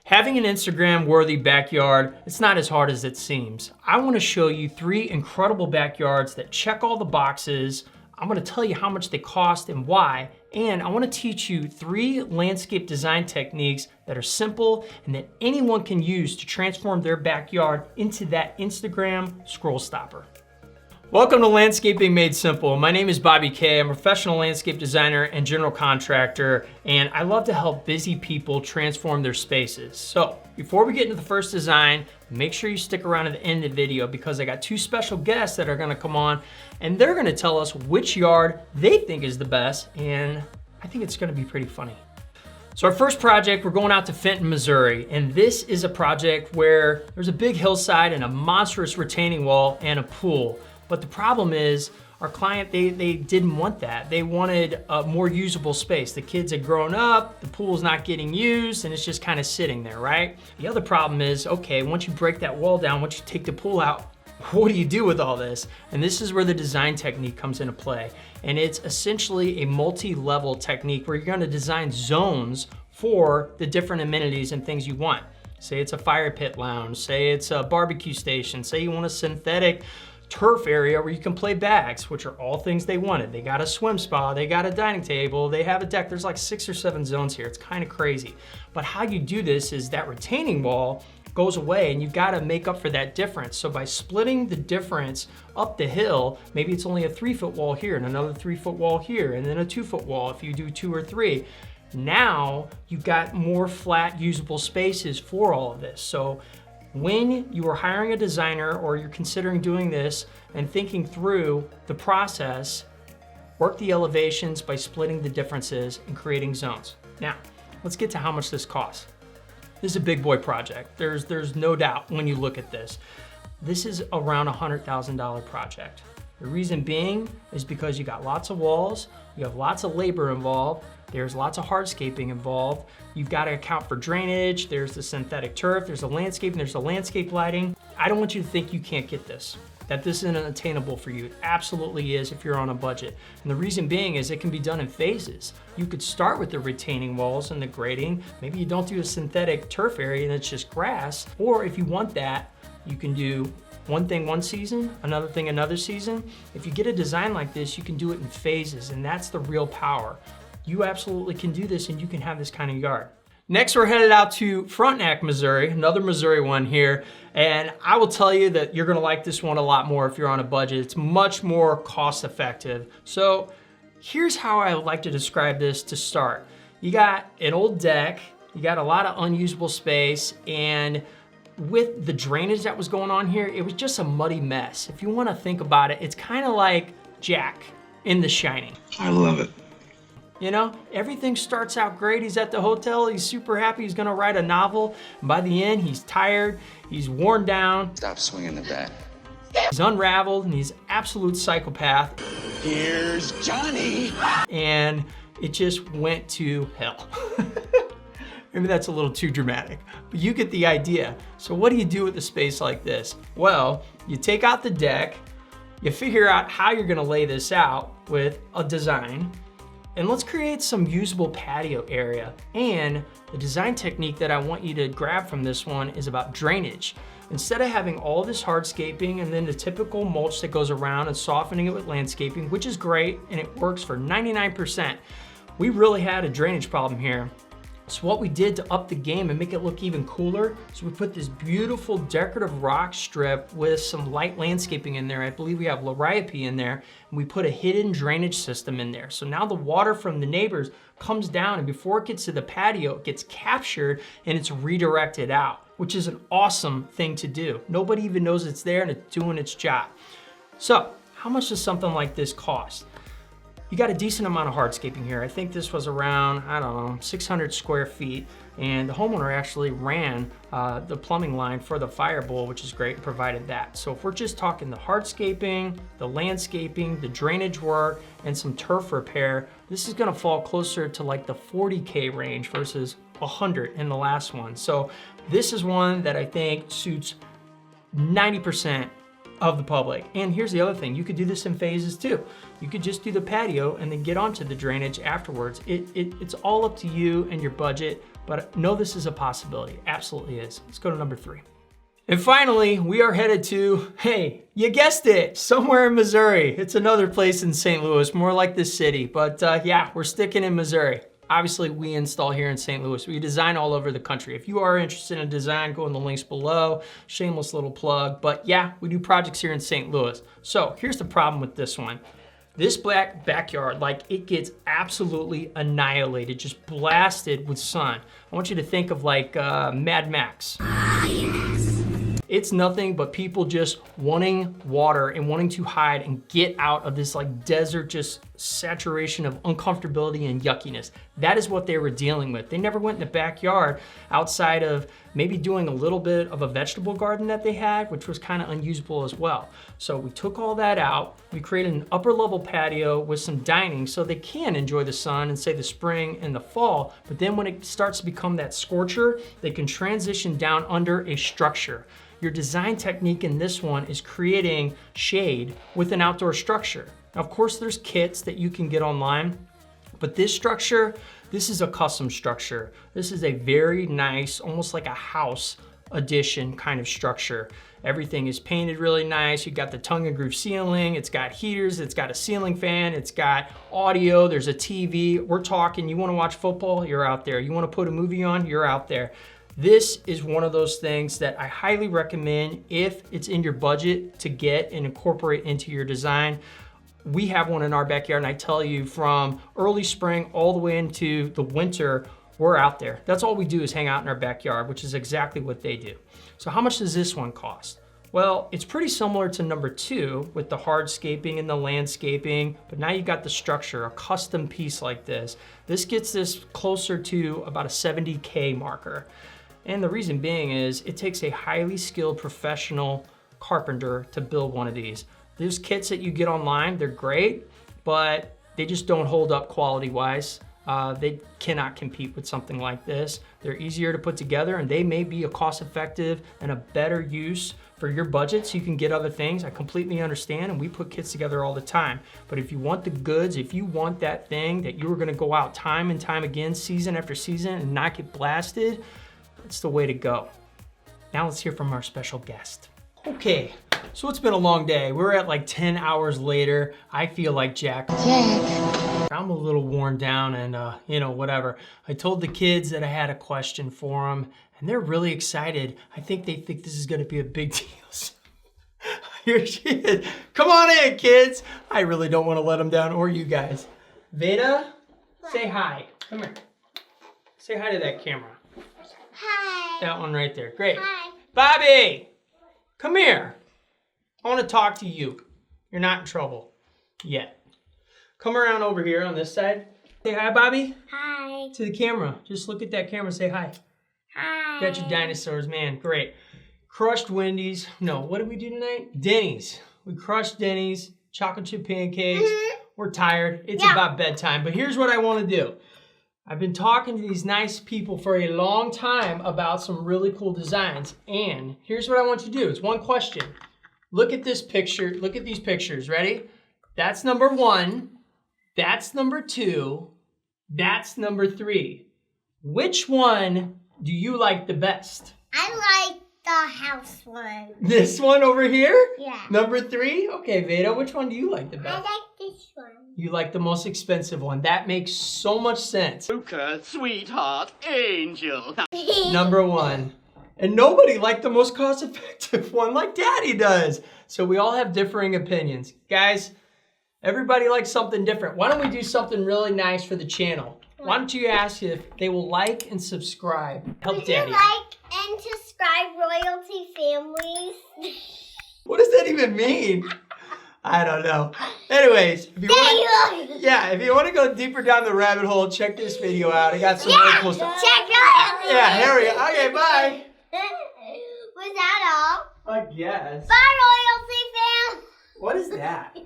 Having an Instagram-worthy backyard, it's not as hard as it seems. I want to show you 3 incredible backyards that check all the boxes. I'm going to tell you how much they cost and why, and I want to teach you 3 landscape design techniques that are simple and that anyone can use to transform their backyard into that Instagram scroll stopper. Welcome to Landscaping Made Simple. My name is Bobby Kay. I'm a professional landscape designer and general contractor, and I love to help busy people transform their spaces. So before we get into the first design, make sure you stick around at the end of the video because I got 2 special guests that are gonna come on and they're gonna tell us which yard they think is the best, and I think it's gonna be pretty funny. So our first project, we're going out to Fenton, Missouri, and this is a project where there's a big hillside and a monstrous retaining wall and a pool. But the problem is, our client, they didn't want that. They wanted a more usable space. The kids had grown up, the pool's not getting used, and it's just kind of sitting there, right? The other problem is, okay, once you break that wall down, once you take the pool out, what do you do with all this? And this is where the design technique comes into play. And it's essentially a multi-level technique where you're gonna design zones for the different amenities and things you want. Say it's a fire pit lounge, say it's a barbecue station, say you want a synthetic turf area where you can play bags, which are all things they wanted. They got a swim spa, they got a dining table, they have a deck. There's like 6 or 7 zones here. It's kind of crazy. But how you do this is that retaining wall goes away and you've got to make up for that difference. So by splitting the difference up the hill, maybe it's only a 3-foot wall here and another 3-foot wall here and then a 2-foot wall if you do 2 or 3. Now you've got more flat usable spaces for all of this. So when you are hiring a designer or you're considering doing this and thinking through the process, work the elevations by splitting the differences and creating zones. Now, let's get to how much this costs. This is a big boy project. There's no doubt when you look at this. This is around a $100,000 project. The reason being is because you got lots of walls, you have lots of labor involved, there's lots of hardscaping involved, you've got to account for drainage, there's the synthetic turf, there's the landscaping, there's the landscape lighting. I don't want you to think you can't get this, that this isn't attainable for you. It absolutely is if you're on a budget. And the reason being is it can be done in phases. You could start with the retaining walls and the grading. Maybe you don't do a synthetic turf area and it's just grass. Or if you want that, you can do one thing one season, another thing another season. If you get a design like this, you can do it in phases, and that's the real power. You absolutely can do this and you can have this kind of yard. Next, we're headed out to Frontenac, Missouri, another Missouri one here. And I will tell you that you're gonna like this one a lot more if you're on a budget. It's much more cost effective. So here's how I would like to describe this to start. You got an old deck, you got a lot of unusable space, and with the drainage that was going on here, it was just a muddy mess. If you wanna think about it, it's kind of like Jack in The Shining. I love it. You know, everything starts out great. He's at the hotel, he's super happy, he's gonna write a novel. And by the end, he's tired, he's worn down. Stop swinging the bat. He's unraveled and he's absolute psychopath. Here's Johnny. And it just went to hell. Maybe that's a little too dramatic, but you get the idea. So what do you do with a space like this? Well, you take out the deck, you figure out how you're gonna lay this out with a design, and let's create some usable patio area. And the design technique that I want you to grab from this one is about drainage. Instead of having all this hardscaping and then the typical mulch that goes around and softening it with landscaping, which is great and it works for 99%, we really had a drainage problem here. So what we did to up the game and make it look even cooler, so we put this beautiful decorative rock strip with some light landscaping in there. I believe we have liriope in there, and we put a hidden drainage system in there. So now the water from the neighbors comes down, and before it gets to the patio, it gets captured and it's redirected out, which is an awesome thing to do. Nobody even knows it's there and it's doing its job. So how much does something like this cost? You got a decent amount of hardscaping here. I think this was around, I don't know, 600 square feet. And the homeowner actually ran the plumbing line for the fire bowl, which is great, and provided that. So if we're just talking the hardscaping, the landscaping, the drainage work, and some turf repair, this is gonna fall closer to like the 40K range versus 100 in the last one. So this is one that I think suits 90% of the public. And here's the other thing, you could do this in phases too. You could just do the patio and then get onto the drainage afterwards. It's all up to you and your budget, but know this is a possibility. Absolutely is. Let's go to number 3. And finally, we are headed to, hey, you guessed it, somewhere in Missouri. It's another place in St. Louis, more like the city, but yeah, we're sticking in Missouri. Obviously, we install here in St. Louis. We design all over the country. If you are interested in design, go in the links below. Shameless little plug, but yeah, we do projects here in St. Louis. So here's the problem with this one. This backyard, like, it gets absolutely annihilated, just blasted with sun. I want you to think of like Mad Max. It's nothing but people just wanting water and wanting to hide and get out of this like desert, just saturation of uncomfortability and yuckiness. That is what they were dealing with. They never went in the backyard outside of maybe doing a little bit of a vegetable garden that they had, which was kind of unusable as well. So we took all that out. We created an upper level patio with some dining so they can enjoy the sun and say the spring and the fall. But then when it starts to become that scorcher, they can transition down under a structure. Your design technique in this one is creating shade with an outdoor structure. Now, of course, there's kits that you can get online, but this structure, this is a custom structure. This is a very nice, almost like a house addition kind of structure. Everything is painted really nice. You got the tongue and groove ceiling. It's got heaters. It's got a ceiling fan. It's got audio. There's a TV. We're talking, you want to watch football? You're out there. You want to put a movie on? You're out there. This is one of those things that I highly recommend if it's in your budget to get and incorporate into your design. We have one in our backyard, and I tell you, from early spring all the way into the winter, we're out there. That's all we do is hang out in our backyard, which is exactly what they do. So how much does this one cost? Well, it's pretty similar to number 2 with the hardscaping and the landscaping, but now you got the structure, a custom piece like this. This gets this closer to about a $70K marker. And the reason being is it takes a highly skilled professional carpenter to build one of these. There's kits that you get online, they're great, but they just don't hold up quality-wise. They cannot compete with something like this. They're easier to put together, and they may be a cost-effective and a better use for your budget so you can get other things. I completely understand, and we put kits together all the time. But if you want the goods, if you want that thing that you are gonna go out time and time again, season after season, and not get blasted, it's the way to go. Now let's hear from our special guest. Okay, so it's been a long day. We're at like 10 hours later. I feel like Jack. I'm a little worn down and you know, whatever. I told the kids that I had a question for them, and they're really excited. I think they think this is gonna be a big deal. Here she is. Come on in, kids. I really don't wanna let them down, or you guys. Veda, say hi. Come here. Say hi to that camera. Hi. That one right there. Great. Hi. Bobby, come here. I want to talk to you. You're not in trouble yet. Come around over here on this side. Say hi, Bobby. Hi. To the camera. Just look at that camera and say hi. Hi. Got your dinosaurs, man. Great. Crushed Wendy's. No, what did we do tonight? Denny's. We crushed Denny's. Chocolate chip pancakes. We're tired. It's about bedtime. But here's what I want to do. I've been talking to these nice people for a long time about some really cool designs, and here's what I want you to do. It's one question. Look at this picture. Look at these pictures. Ready? That's number 1. That's number 2. That's number 3. Which one do you like the best? I like the house one. This one over here? Yeah. Number 3? Okay, Veda, which one do you like the I best? like this one. You like the most expensive one. That makes so much sense. Luca, sweetheart, angel. Number 1. And nobody liked the most cost-effective one like Daddy does. So we all have differing opinions. Guys, everybody likes something different. Why don't we do something really nice for the channel? Why don't you ask if they will like and subscribe? Help Would Daddy. you like and subscribe Royalty Families? What does that even mean? I don't know. Anyways, if you want to, yeah, if you want to go deeper down the rabbit hole, check this video out. I got some really cool stuff. Check Royalty. Yeah, Harry. Okay, bye. Was that all? I guess. Bye, Royalty fam. What is that?